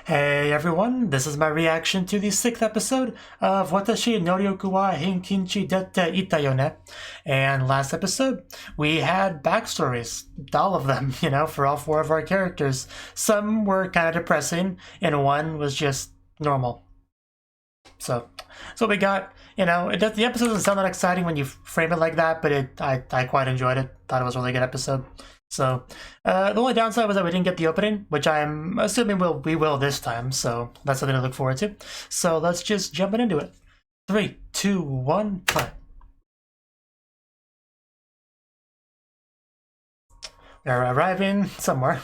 Hey everyone, this is my reaction to the 6th episode of Watashi Nouryoku wa Heikinchi de tte. And last episode, we had backstories, all of them, for all 4 of our characters. Some were kind of depressing, and one was just normal. So we got, the episode doesn't sound that exciting when you frame it like that, but I quite enjoyed it. Thought it was a really good episode. So the only downside was that we didn't get the opening, which I'm assuming we will this time. So that's something to look forward to. So let's just jump into it. 3, 2, 1, play. We're arriving somewhere.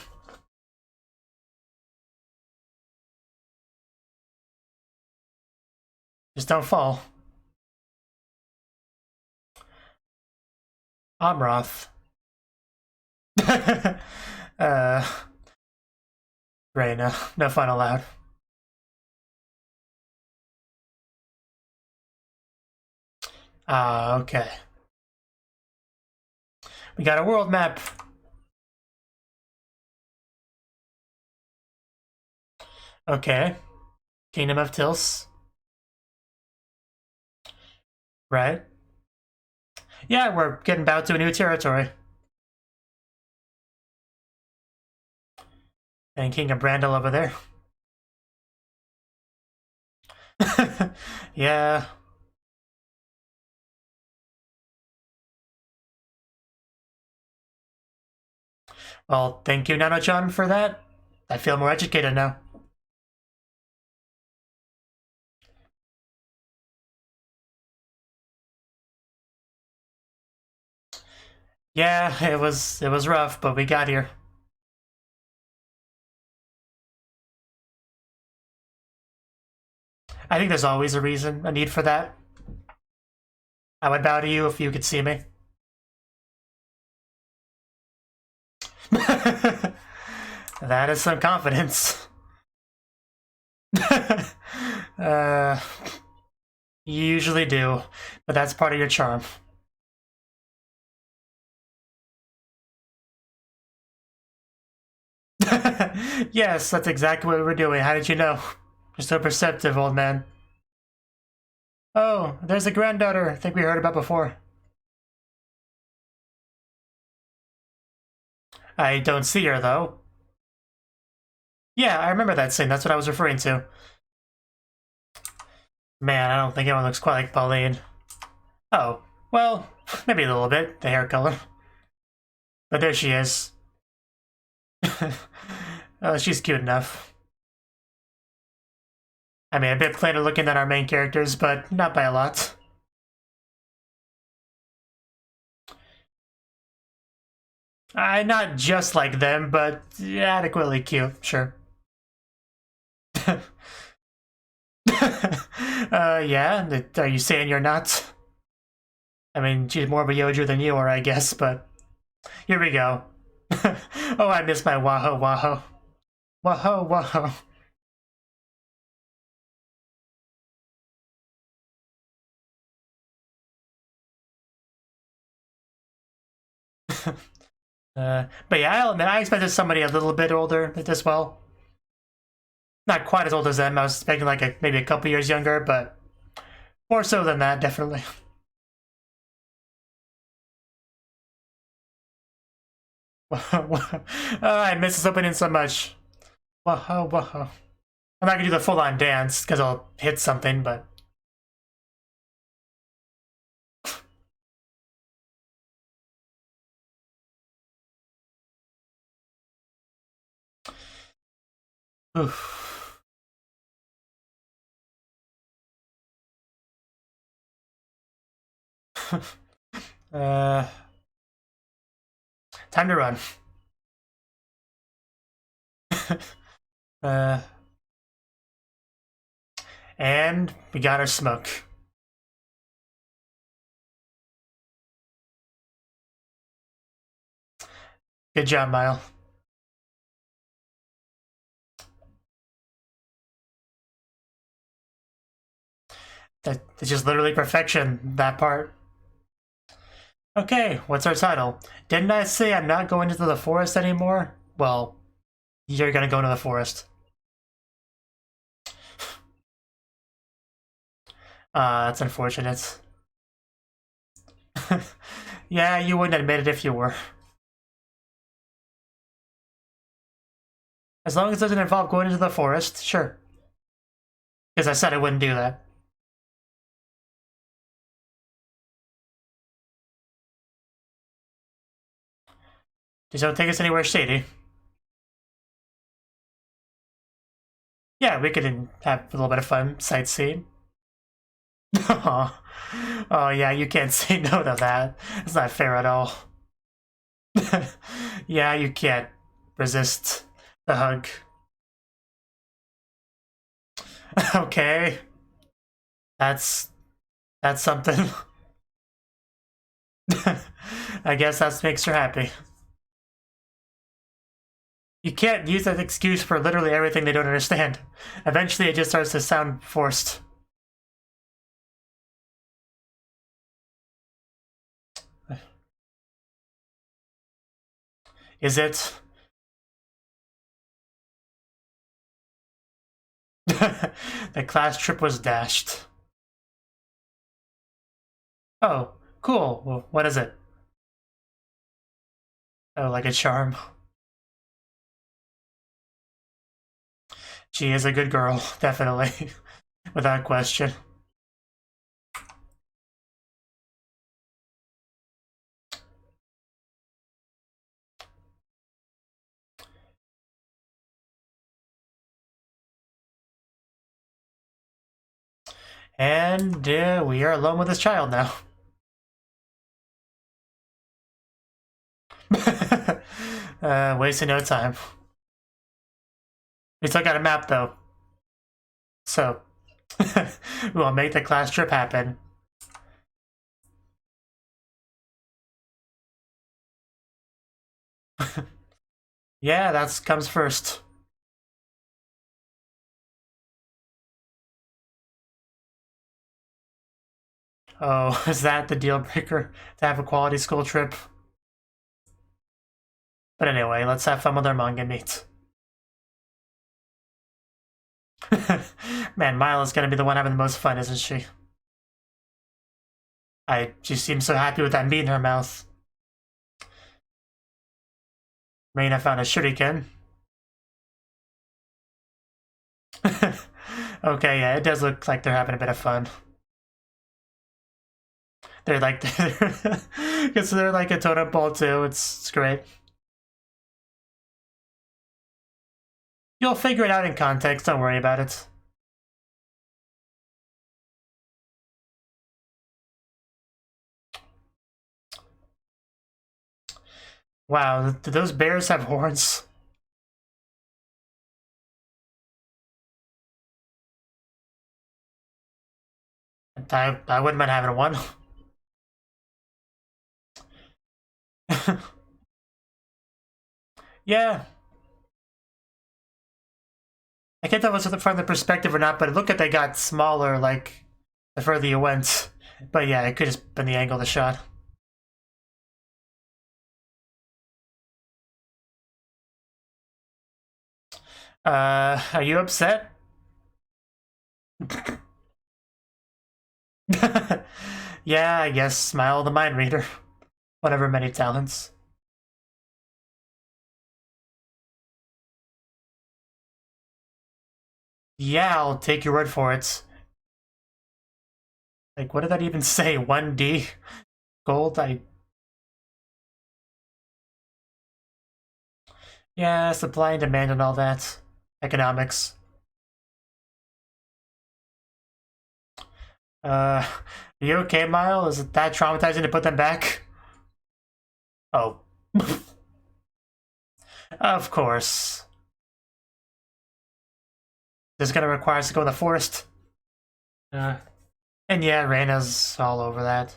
Just don't fall. Amroth. Reina, no fun allowed. Okay. We got a world map. Okay. Kingdom of Tils. Right. Yeah, we're getting bound to a new territory. And King of Brandel over there. Yeah. Well, thank you, Nano-chan, for that. I feel more educated now. Yeah, it was rough, but we got here. I think there's always a reason, a need for that. I would bow to you if you could see me. That is some confidence. You usually do, but that's part of your charm. Yes, that's exactly what we were doing. How did you know? You're so perceptive, old man. Oh, there's a granddaughter I think we heard about before. I don't see her, though. Yeah, I remember that scene. That's what I was referring to. Man, I don't think anyone looks quite like Pauline. Oh, well, maybe a little bit, the hair color. But there she is. She's cute enough. I mean, a bit plainer looking than our main characters, but not by a lot. Not just like them, but adequately cute, sure. Yeah? Are you saying you're not? I mean, she's more of a Yoju than you are, I guess, but... Here we go. Oh, I missed my Waho Waho. Waho Waho. But yeah, I'll admit, I expected somebody a little bit older as well. Not quite as old as them. I was expecting like maybe a couple years younger, but more so than that, definitely. I miss this opening so much. Whoa, whoa. I'm not gonna do the full-on dance because I'll hit something, but. Oof. Time to run. And we got our smoke. Good job, Mile. That's just literally perfection, that part. Okay, what's our title? Didn't I say I'm not going into the forest anymore? Well, you're gonna go into the forest. That's unfortunate. Yeah, you wouldn't admit it if you were. As long as it doesn't involve going into the forest, sure. Because I said I wouldn't do that. Just don't take us anywhere shady. Yeah, we could have a little bit of fun sightseeing. Oh, yeah, you can't say no to that. It's not fair at all. Yeah, you can't resist the hug. Okay. That's something. I guess that makes her happy. You can't use that excuse for literally everything they don't understand. Eventually it just starts to sound forced. Is it? The class trip was dashed. Oh, cool. Well, what is it? Oh, like a charm. She is a good girl, definitely. Without question. And we are alone with this child now. Wasting no time. We still got a map though. So, we'll make the class trip happen. Yeah, that comes first. Oh, is that the deal breaker to have a quality school trip? But anyway, let's have fun with our manga meet. Man, Mila's gonna be the one having the most fun, isn't she? She seems so happy with that meat in her mouth. Reina found a shuriken. Okay, yeah, it does look like they're having a bit of fun. They're like, because they're like a totem pole too. It's great. You'll figure it out in context. Don't worry about it. Wow, do those bears have horns? I wouldn't mind having one. Yeah. I can't tell if it's from the perspective or not, but it looked like they got smaller, like, the further you went. But yeah, it could just been the angle of the shot. Are you upset? Yeah, I guess smile the mind reader. Whatever many talents. Yeah, I'll take your word for it. Like, what did that even say? 1D? Gold? Yeah, supply and demand and all that. Economics. Are you okay, Mile? Is it that traumatizing to put them back? Oh. Of course. This is gonna require us to go in the forest. And yeah, Reina's all over that.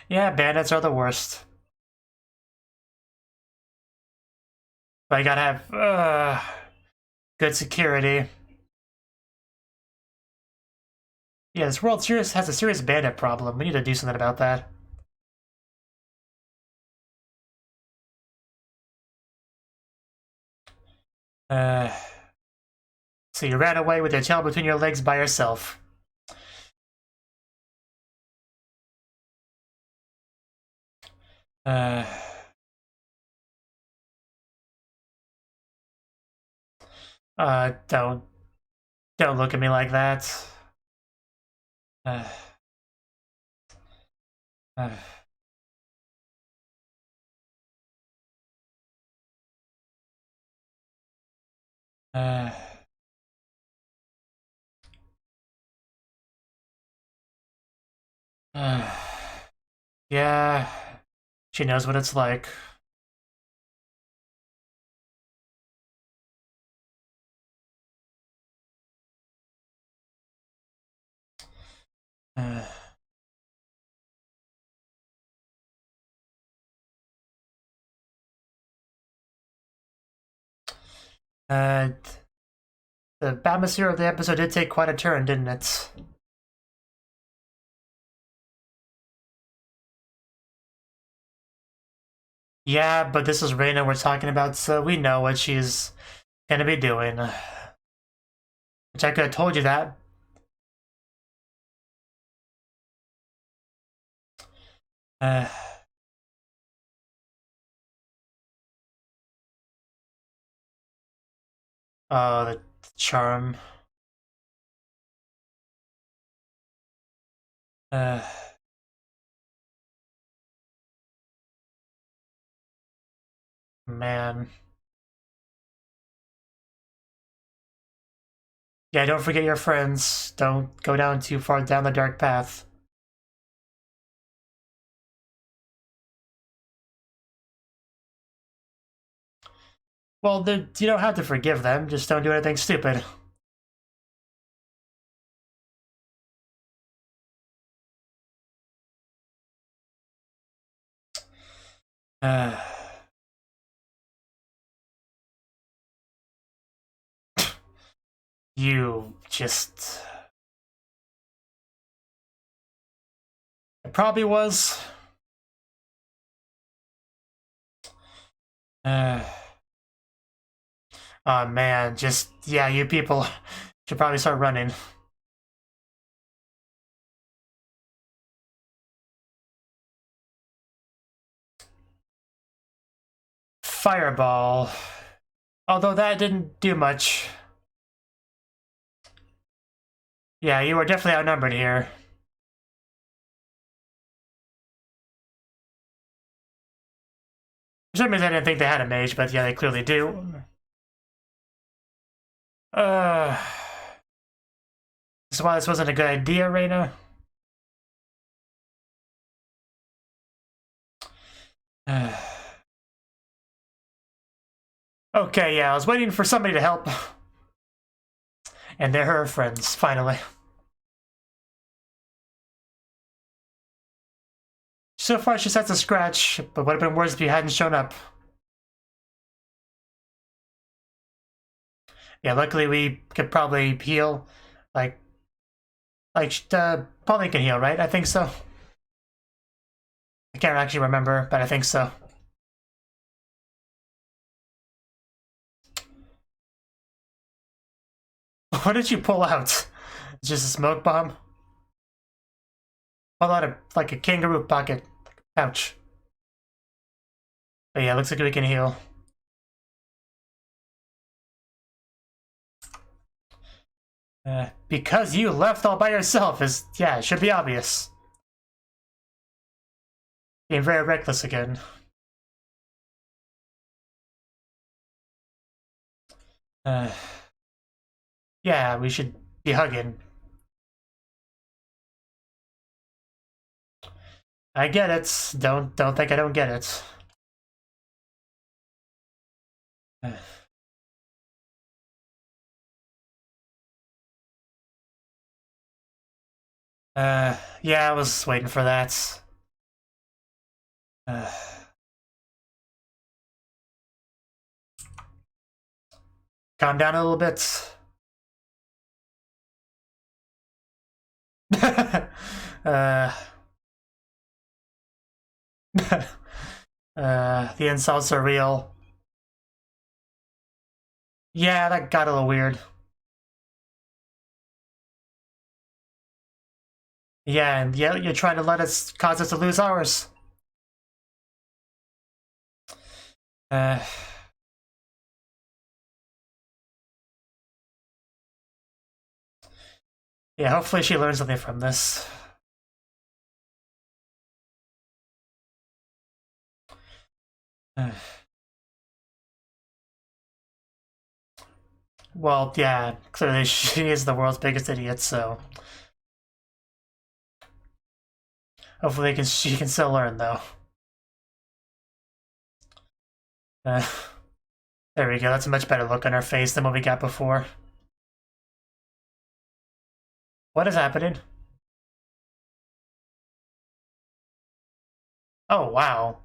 Yeah, bandits are the worst. But you gotta have good security. Yeah, this world has a serious bandit problem. We need to do something about that. So you ran away with your tail between your legs by yourself. Don't look at me like that. Yeah, she knows what it's like. The atmosphere of the episode did take quite a turn, didn't it? Yeah, but this is Reina we're talking about, so we know what she's gonna be doing. Which I could have told you that. Oh, the charm. Man. Yeah, don't forget your friends. Don't go down too far down the dark path. Well, you don't have to forgive them. Just don't do anything stupid. You just... It probably was. Oh man, just... Yeah, you people should probably start running. Fireball. Although that didn't do much. Yeah, you were definitely outnumbered here. For some reason I didn't think they had a mage, but yeah, they clearly do. This is why this wasn't a good idea, Reina. Okay, yeah, I was waiting for somebody to help. And they're her friends, finally. So far, she sets a scratch, but would have been worse if you hadn't shown up. Yeah, luckily we could probably heal. Pauline can heal, right? I think so. I can't actually remember, but I think so. What did you pull out? Just a smoke bomb? Pull out like a kangaroo pocket pouch. But yeah, looks like we can heal. Because you left all by yourself is, yeah, it should be obvious. Being very reckless again. Yeah, we should be hugging. I get it. Don't think I don't get it. Yeah, I was waiting for that. Calm down a little bit. The insults are real. Yeah, that got a little weird. Yeah, and yeah, you're trying to cause us to lose ours. Yeah, hopefully she learns something from this. Well, yeah, clearly she is the world's biggest idiot, so hopefully she can still learn, though. There we go, that's a much better look on her face than what we got before. What is happening? Oh, wow.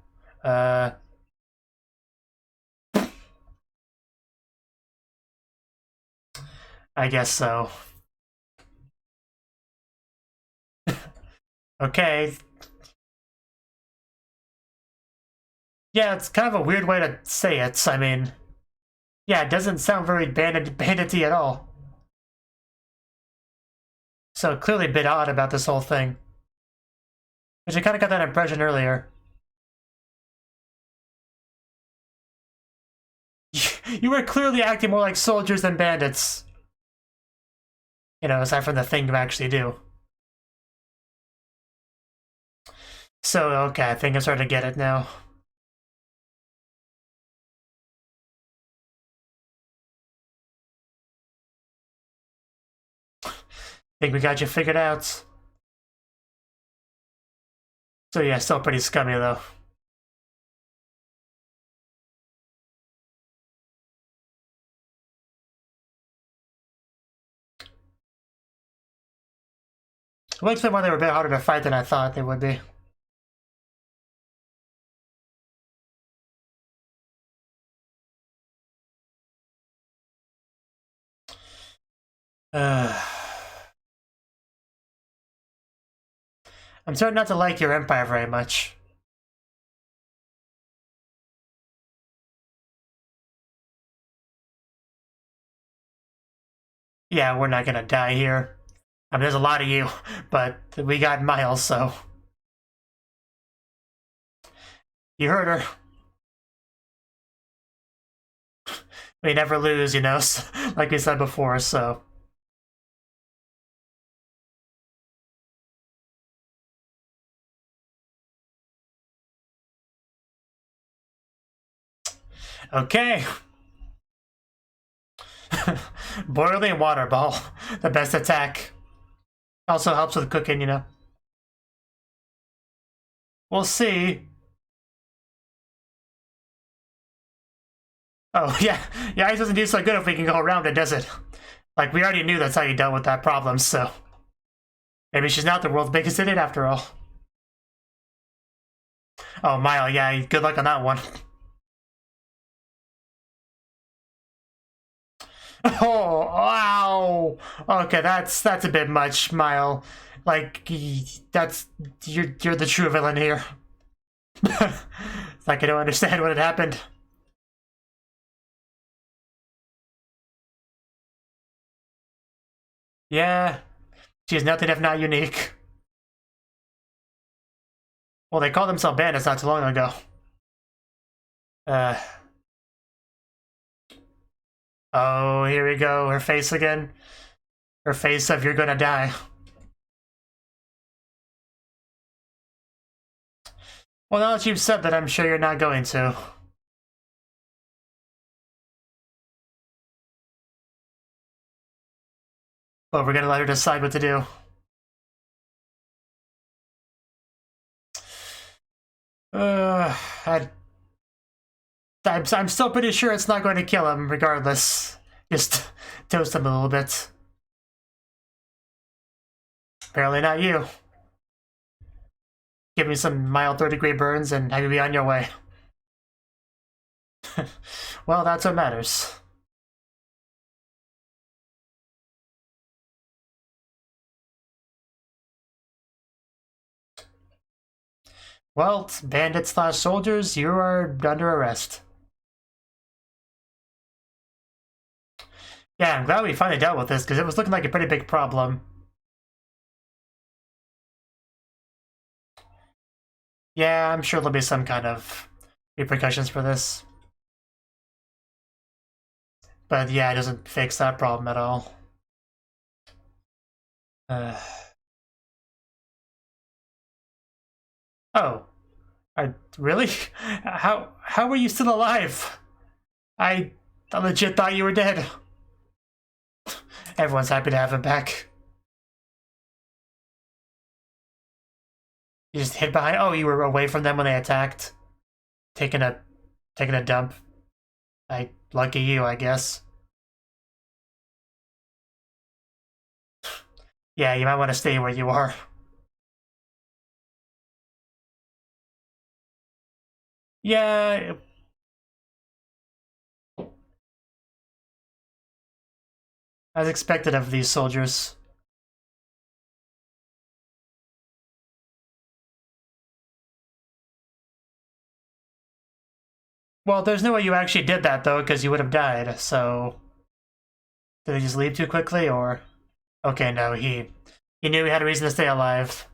I guess so. Okay. Yeah, it's kind of a weird way to say it. I mean, yeah, it doesn't sound very bandity at all. So clearly a bit odd about this whole thing. Which I kind of got that impression earlier. You were clearly acting more like soldiers than bandits. You know, aside from the thing you actually do. So, okay, I think I'm starting to get it now. Think we got you figured out. So yeah, still pretty scummy though. It would explain why they were a bit harder to fight than I thought they would be. I'm starting not to like your empire very much. Yeah, we're not gonna die here. I mean, there's a lot of you, but we got Miles, so... You heard her. We never lose, you know, like we said before, so... Okay. Boiling water ball. The best attack. Also helps with cooking, you know. We'll see. Oh, yeah. Yeah, ice doesn't do so good if we can go around it, does it? Like, we already knew that's how you dealt with that problem, so... Maybe she's not the world's biggest idiot after all. Oh, Mile, yeah, good luck on that one. Oh, wow. Okay, that's a bit much, Mile. Like, that's... You're the true villain here. It's like I don't understand what had happened. Yeah, she's nothing if not unique. Well, they called themselves bandits not too long ago. Oh, here we go. Her face again. Her face of you're gonna die. Well, now that you've said that, I'm sure you're not going to. But we're gonna let her decide what to do. I'm still pretty sure it's not going to kill him, regardless. Just toast him a little bit. Apparently not you. Give me some mild third-degree burns and have you be on your way. Well, that's what matters. Well, bandits/soldiers, you are under arrest. Yeah, I'm glad we finally dealt with this, because it was looking like a pretty big problem. Yeah, I'm sure there'll be some kind of repercussions for this. But yeah, it doesn't fix that problem at all. Oh, really? How were you still alive? I legit thought you were dead. Everyone's happy to have him back. You just hid behind. Oh, you were away from them when they attacked, taking a dump. Lucky you, I guess. Yeah, you might want to stay where you are. Yeah. As expected of these soldiers. Well, there's no way you actually did that, though, because you would have died, so... Did he just leave too quickly, or... Okay, no, he knew he had a reason to stay alive.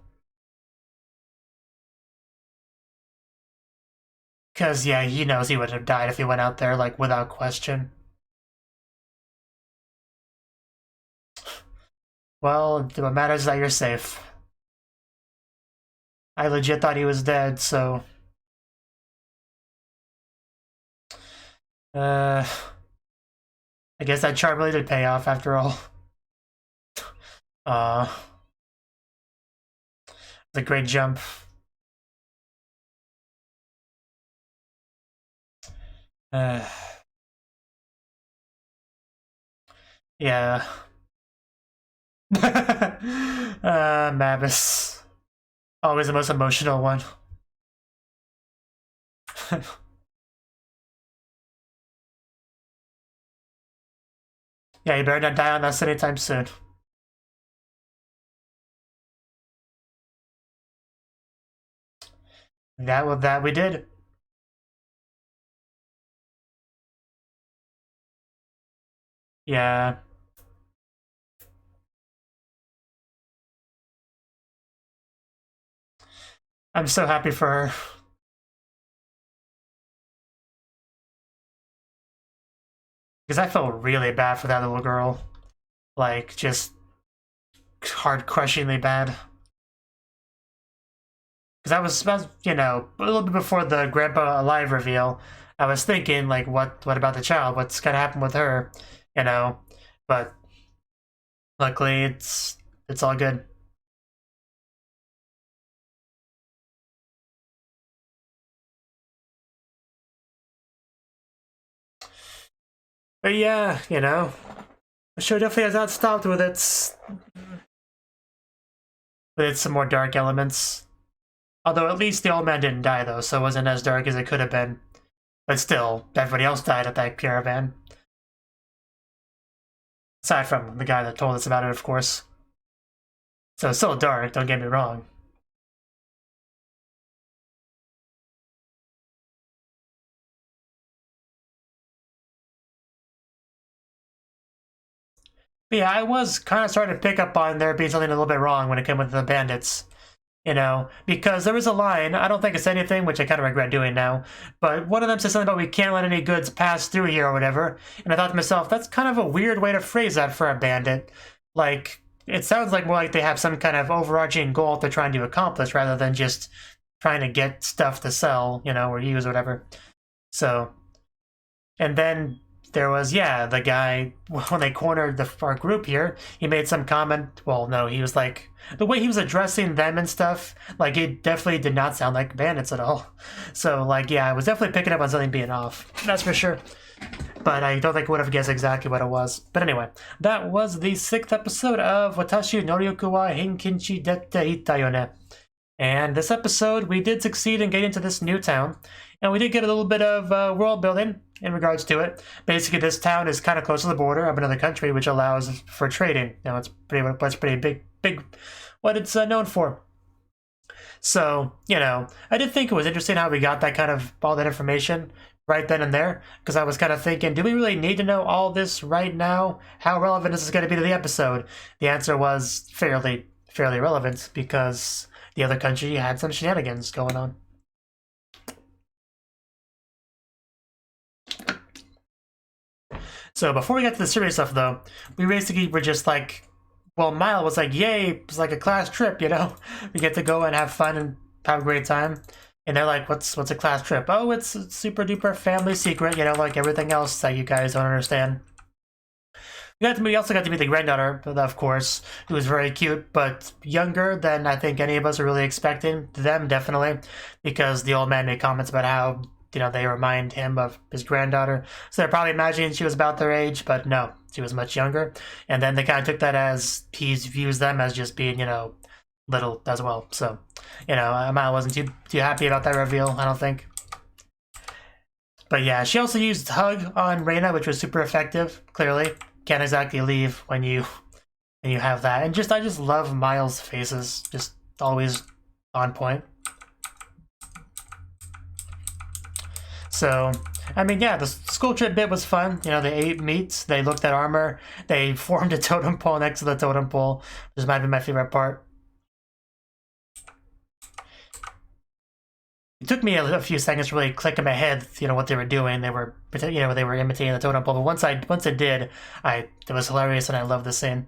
Because, yeah, he knows he would have died if he went out there, like, without question. Well, what matters is that you're safe. I legit thought he was dead, so... I guess that charm really did pay off after all. It's a great jump. Yeah. Mavis. Always the most emotional one. Yeah, you better not die on us anytime soon. That we did. Yeah. I'm so happy for her. Because I felt really bad for that little girl. Like, just heart-crushingly bad. Because I was, you know, a little bit before the Grandpa Alive reveal, I was thinking, like, what about the child? What's gonna happen with her? You know? But luckily, it's all good. But yeah, you know, the show definitely has not stopped with its some more dark elements. Although at least the old man didn't die though, so it wasn't as dark as it could have been. But still, everybody else died at that caravan. Aside from the guy that told us about it, of course. So it's still dark, don't get me wrong. But yeah, I was kind of starting to pick up on there being something a little bit wrong when it came with the bandits. You know, because there was a line, I don't think it's anything, which I kind of regret doing now, but one of them said something about we can't let any goods pass through here or whatever, and I thought to myself, that's kind of a weird way to phrase that for a bandit. Like, it sounds like more like they have some kind of overarching goal they're trying to accomplish rather than just trying to get stuff to sell, you know, or use or whatever. So, and then there was, yeah, the guy, when they cornered our group here, he made some comment, well, no, he was like, the way he was addressing them and stuff, like, it definitely did not sound like bandits at all. So, like, yeah, I was definitely picking up on something being off, that's for sure. But I don't think I would have guessed exactly what it was. But anyway, that was the 6th episode of Watashi Nouryoku wa Heikinchi de tte. And this episode, we did succeed in getting to this new town, and we did get a little bit of world building in regards to it. Basically, this town is kind of close to the border of another country, which allows for trading. You know, it's pretty big what it's known for. So, you know, I did think it was interesting how we got that kind of all that information right then and there, because I was kind of thinking, do we really need to know all this right now? How relevant is this going to be to the episode? The answer was fairly relevant, because the other country had some shenanigans going on. So before we got to the serious stuff, though, we basically were just like, well, Mile was like, yay, it's like a class trip, you know? We get to go and have fun and have a great time. And they're like, what's a class trip? Oh, it's a super duper family secret, you know, like everything else that you guys don't understand. We also got to meet the granddaughter, of course, who was very cute, but younger than I think any of us are really expecting. Them, definitely, because the old man made comments about how, you know, they remind him of his granddaughter. So they're probably imagining she was about their age, but no, she was much younger. And then they kind of took that as he views them as just being, you know, little as well. So, you know, Amaya wasn't too happy about that reveal, I don't think. But yeah, she also used Hug on Reina, which was super effective, clearly. Can't exactly leave when you have that. And I just love Miles' faces, just always on point. So, I mean, yeah, the school trip bit was fun. You know, they ate meats, they looked at armor, they formed a totem pole next to the totem pole. This might be my favorite part. It took me a few seconds to really click in my head, you know, what they were doing. They were, you know, they were imitating the totem pole. But once it did, it was hilarious, and I loved the scene.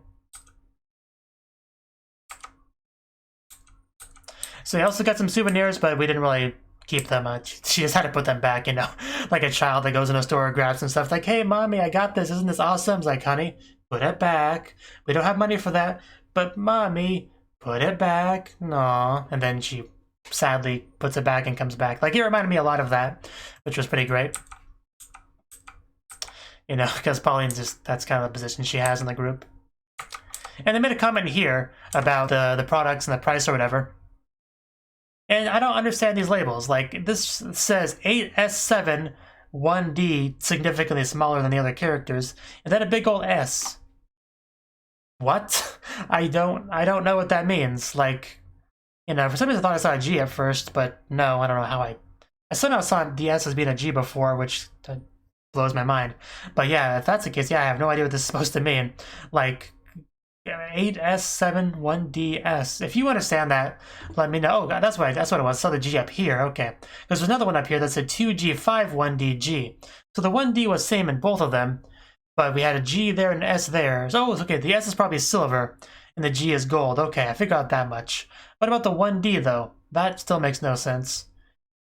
So I also got some souvenirs, but we didn't really keep them. She just had to put them back, you know, like a child that goes in a store and grabs some stuff. Like, hey, mommy, I got this. Isn't this awesome? It's like, honey, put it back. We don't have money for that. But mommy, put it back. No, and then she sadly puts it back and comes back. Like, it reminded me a lot of that, which was pretty great. You know, because Pauline's just, that's kind of the position she has in the group. And they made a comment here about the products and the price or whatever. And I don't understand these labels. Like, this says 8S7 1D, significantly smaller than the other characters, and then a big old S. What? I don't know what that means. Like, you know, for some reason I thought I saw a G at first, but no, I don't know how I somehow saw the S as being a G before, which blows my mind. But yeah, if that's the case, yeah, I have no idea what this is supposed to mean. Like, 8S7 1DS. If you understand that, let me know. Oh, that's what it was. I saw the G up here. Okay. Because there's another one up here that said 2G5 1DG. So the 1D was same in both of them, but we had a G there and an S there. So, okay, the S is probably silver, and the G is gold. Okay, I figured out that much. What about the 1D, though? That still makes no sense.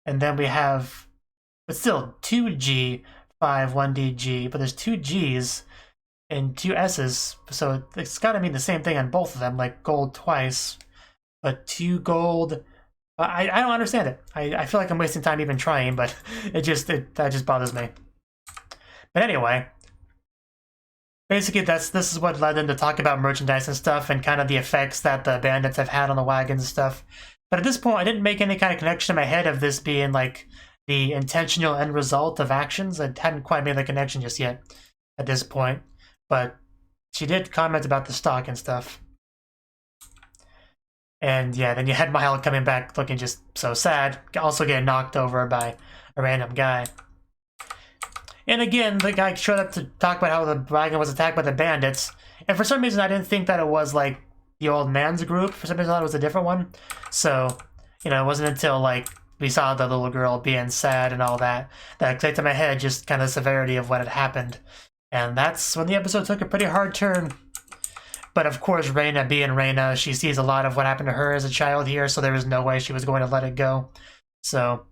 And then we have, but still, 2G5 1DG, but there's 2 Gs and 2 S's, so it's got to mean the same thing on both of them, like gold twice, but 2 gold. I don't understand it. I feel like I'm wasting time even trying, but that just bothers me. But anyway, basically this is what led them to talk about merchandise and stuff, and kind of the effects that the bandits have had on the wagons and stuff. But at this point, I didn't make any kind of connection in my head of this being like the intentional end result of actions. I hadn't quite made the connection just yet at this point. But she did comment about the stock and stuff. And yeah, then you had Mile coming back looking just so sad, also getting knocked over by a random guy. And again, the guy showed up to talk about how the wagon was attacked by the bandits. And for some reason, I didn't think that it was like the old man's group. For some reason, I thought it was a different one. So, you know, it wasn't until like we saw the little girl being sad and all that that clicked in my head just kind of the severity of what had happened. And that's when the episode took a pretty hard turn. But of course, Reina being Reina, she sees a lot of what happened to her as a child here, so there was no way she was going to let it go. So,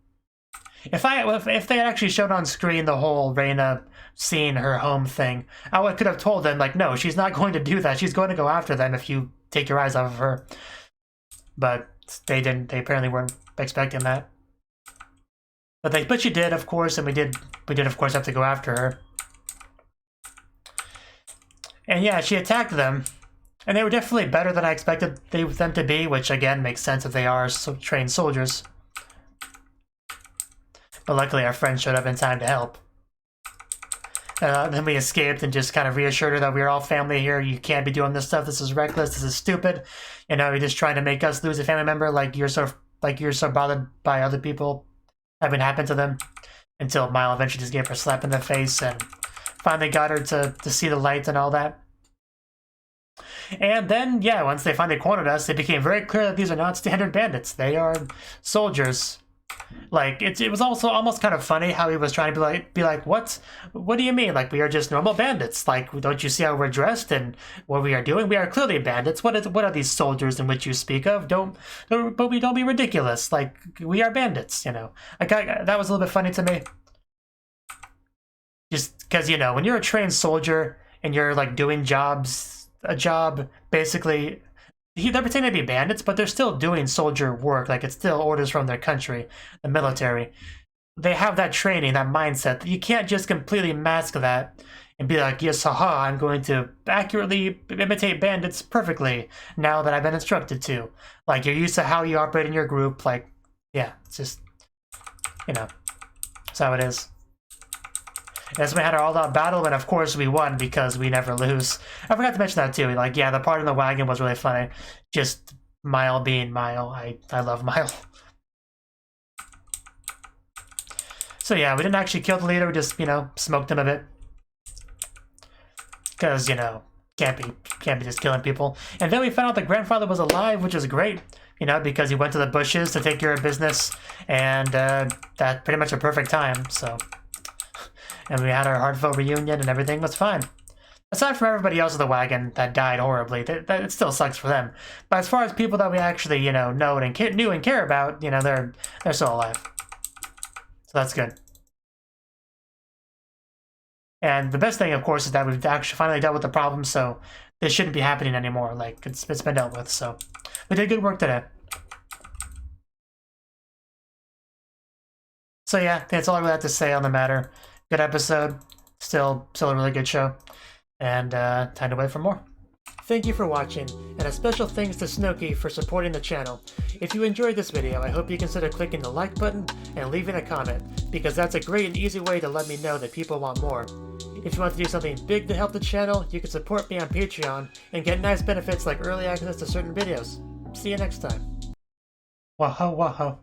if they had actually shown on screen the whole Reina seeing her home thing, I could have told them, like, no, she's not going to do that. She's going to go after them if you take your eyes off of her. But they didn't. They apparently weren't expecting that. But she did, of course, and we did of course have to go after her. And yeah, she attacked them, and they were definitely better than I expected them to be, which again makes sense if they are trained soldiers. But luckily our friend showed up in time to help. Then we escaped and just kind of reassured her that we were all family here. You can't be doing this stuff. This is reckless. This is stupid. You know, you're just trying to make us lose a family member. Like you're so bothered by other people having happened to them. Until Mile eventually just gave her a slap in the face and finally got her to see the light and all that. And then, yeah, once they finally cornered us, it became very clear that these are not standard bandits. They are soldiers. Like it was also almost kind of funny how he was trying to be like, what do you mean? Like, we are just normal bandits. Like, don't you see how we're dressed and what we are doing? We are clearly bandits. What are these soldiers in which you speak of? Don't be ridiculous. Like, we are bandits, you know. Like, that was a little bit funny to me. Just because, you know, when you're a trained soldier and you're like doing a job basically. They're pretending to be bandits, but they're still doing soldier work. Like, it's still orders from their country, the military. They have that training, that mindset. You can't just completely mask that and be like, yes, haha, I'm going to accurately imitate bandits perfectly now that I've been instructed to. Like, you're used to how you operate in your group. Like, yeah, it's just, you know, that's how it is. As we had our all-out battle, and of course we won because we never lose. I forgot to mention that too. Like, yeah, the part in the wagon was really funny. Just Mile being Mile. I love Mile. So yeah, we didn't actually kill the leader. We just, you know, smoked him a bit. Because, you know, can't be just killing people. And then we found out the grandfather was alive, which is great. You know, because he went to the bushes to take care of business. And that's pretty much a perfect time, so... And we had our heartfelt reunion and everything was fine. Aside from everybody else in the wagon that died horribly, it still sucks for them. But as far as people that we actually, you know and knew and care about, you know, they're still alive. So that's good. And the best thing, of course, is that we've actually finally dealt with the problem, so this shouldn't be happening anymore. Like, it's been dealt with, so we did good work today. So yeah, that's all I really have to say on the matter. Good episode, still a really good show, and time to wait for more. Thank you for watching, and a special thanks to Cnouki for supporting the channel. If you enjoyed this video, I hope you consider clicking the like button and leaving a comment, because that's a great and easy way to let me know that people want more. If you want to do something big to help the channel, you can support me on Patreon and get nice benefits like early access to certain videos. See you next time. Waho waho.